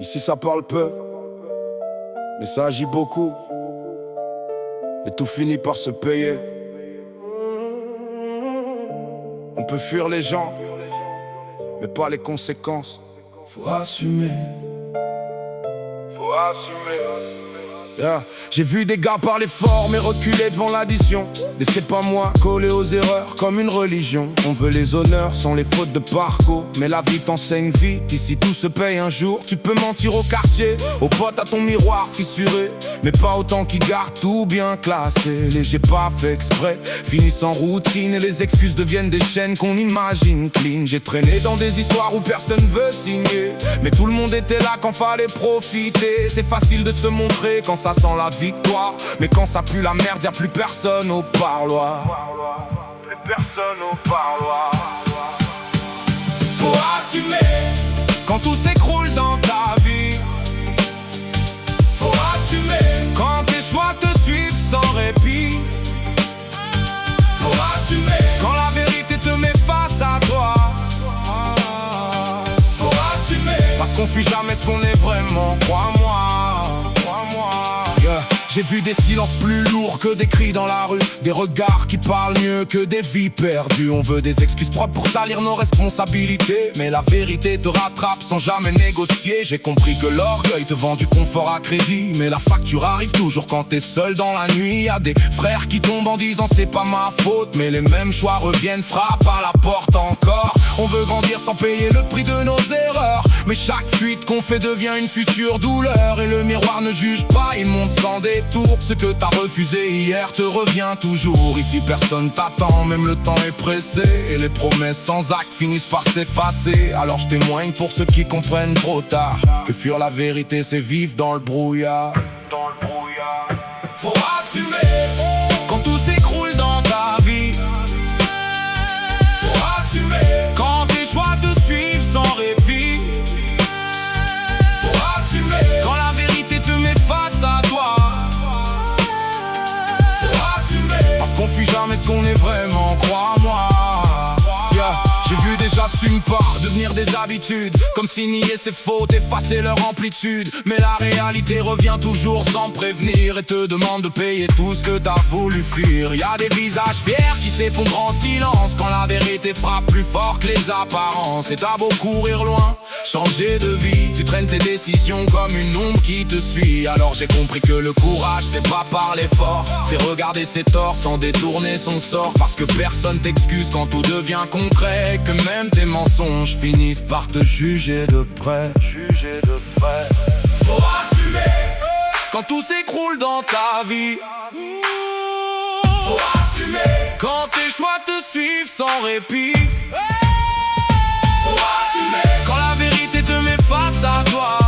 Ici ça parle peu, mais ça agit beaucoup. Et tout finit par se payer. On peut fuir les gens, mais pas les conséquences. Faut assumer. Faut assumer. Yeah. J'ai vu des gars parler fort mais reculer devant l'addition. Des c'est pas moi, collés aux erreurs comme une religion. On veut les honneurs sans les fautes de parcours, mais la vie t'enseigne vite, ici tout se paye un jour. Tu peux mentir au quartier, aux potes à ton miroir fissuré, mais pas autant qui gardent tout bien classé. Les j'ai pas fait exprès finissent en routine et les excuses deviennent des chaînes qu'on imagine clean. J'ai traîné dans des histoires où personne veut signer, mais tout le monde était là quand fallait profiter. C'est facile de se montrer quand ça sent la victoire, mais quand ça pue la merde, y'a plus personne au parloir. Plus personne au parloir. Faut assumer quand tout s'écroule dans ta vie. Faut assumer quand tes choix te suivent sans répit. Faut assumer quand la vérité te met face à toi. Faut assumer parce qu'on fuit jamais ce qu'on est vraiment, crois-moi. J'ai vu des silences plus lourds que des cris dans la rue, des regards qui parlent mieux que des vies perdues. On veut des excuses propres pour salir nos responsabilités, mais la vérité te rattrape sans jamais négocier. J'ai compris que l'orgueil te vend du confort à crédit, mais la facture arrive toujours quand t'es seul dans la nuit. Y'a des frères qui tombent en disant c'est pas ma faute, mais les mêmes choix reviennent, frappent à la porte encore. On veut grandir sans payer le prix de nos erreurs, mais chaque fuite qu'on fait devient une future douleur. Et le miroir ne juge pas, il monte sans détour. Ce que t'as refusé hier te revient toujours. Ici personne t'attend, même le temps est pressé, et les promesses sans acte finissent par s'effacer. Alors je témoigne pour ceux qui comprennent trop tard que fuir la vérité c'est vivre dans le brouillard. Faut assumer quand tout s'écroule dans ta vie. Faut assumer quand tes choix te suivent sans répit. Faut assumer quand la vérité te met face à toi. Parce qu'on fuit jamais ce qu'on est vraiment, crois-moi. Yeah. J'ai vu des j'assume pas devenir des habitudes, comme si nier ses fautes, effacer leur amplitude. Mais la réalité revient toujours sans prévenir et te demande de payer tout ce que t'as voulu fuir. Y'a des visages fiers qui s'effondrent en silence quand la vérité frappe plus fort que les apparences. Et t'as beau courir loin, changer de vie, tu traînes tes décisions comme une ombre qui te suit. Alors j'ai compris que le courage c'est pas parler fort, c'est regarder ses torts sans détourner son sort. Parce que personne t'excuse quand tout devient concret, que même tes mensonges finissent par te juger de près. Faut assumer quand tout s'écroule dans ta vie. Faut assumer quand tes choix te suivent sans répit. Faut assumer quand la vérité te met face à toi.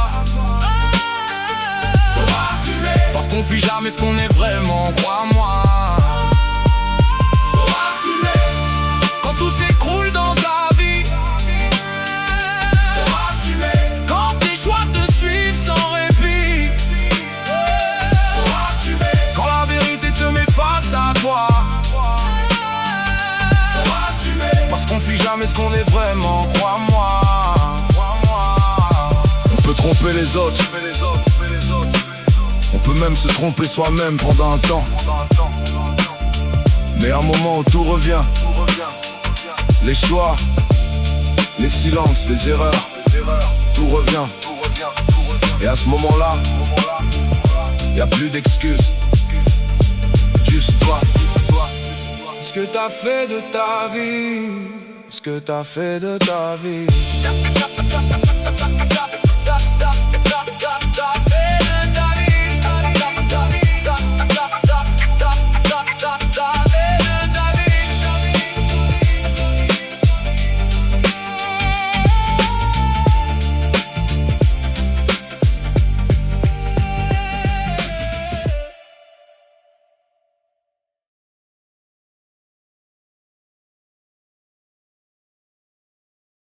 Faut assumer parce qu'on fuit jamais ce qu'on est vraiment, crois-moi. Faut assumer quand tout s'écroule dans ta vie. Faut assumer quand tes choix te suivent sans répit. Faut assumer quand la vérité te met face à toi. Faut assumer parce qu'on fuit jamais ce qu'on est vraiment, crois-moi. On peut tromper les autres, on peut même se tromper soi-même pendant un temps, mais à un moment où tout revient, les choix, les silences, les erreurs, tout revient. Et à ce moment-là, y'a plus d'excuses, juste toi. Ce que t'as fait de ta vie, ce que t'as fait de ta vie.